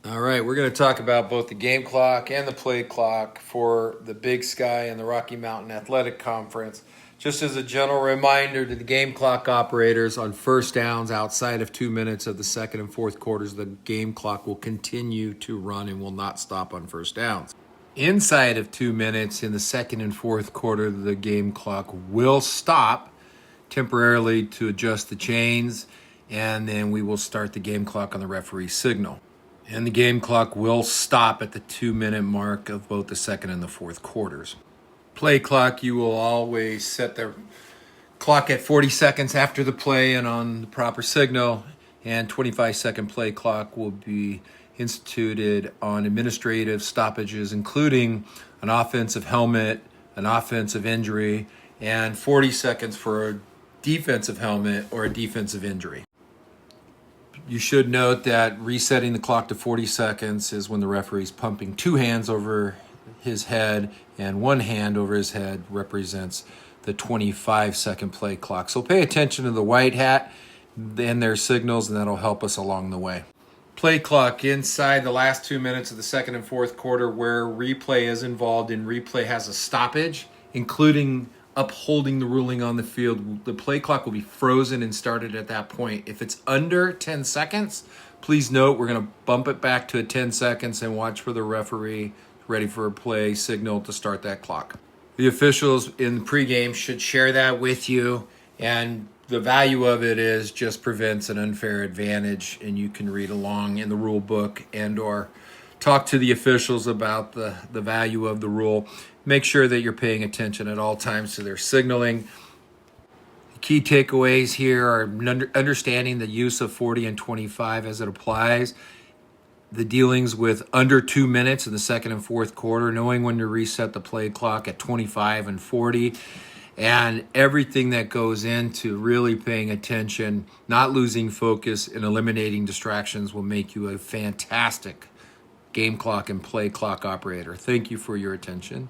All right, we're going to talk about both the game clock and the play clock for the Big Sky and the Rocky Mountain Athletic Conference. Just as a general reminder to the game clock operators, on first downs outside of 2 minutes of the second and fourth quarters, the game clock will continue to run and will not stop on first downs. Inside of 2 minutes in the second and fourth quarter, the game clock will stop temporarily to adjust the chains, and then we will start the game clock on the referee's signal. And the game clock will stop at the 2 minute mark of both the second and the fourth quarters. Play clock, you will always set the clock at 40 seconds after the play and on the proper signal, and 25-second play clock will be instituted on administrative stoppages, including an offensive helmet, an offensive injury, and 40 seconds for a defensive helmet or a defensive injury. You should note that resetting the clock to 40 seconds is when the referee is pumping two hands over his head, and one hand over his head represents the 25-second play clock. So pay attention to the white hat and their signals, and that'll help us along the way. Play clock inside the last 2 minutes of the second and fourth quarter where replay is involved, and replay has a stoppage, including upholding the ruling on the field. The play clock will be frozen and started at that point. If it's under 10 seconds, please note we're going to bump it back to 10 seconds and watch for the referee ready for a play signal to start that clock. The officials in the pregame should share that with you, and the value of it is just prevents an unfair advantage, and you can read along in the rule book and or talk to the officials about the value of the rule. Make sure that you're paying attention at all times to their signaling. The key takeaways here are understanding the use of 40 and 25 as it applies, the dealings with under 2 minutes in the second and fourth quarter, knowing when to reset the play clock at 25 and 40, and everything that goes into really paying attention, not losing focus, and eliminating distractions will make you a fantastic game clock and play clock operator. Thank you for your attention.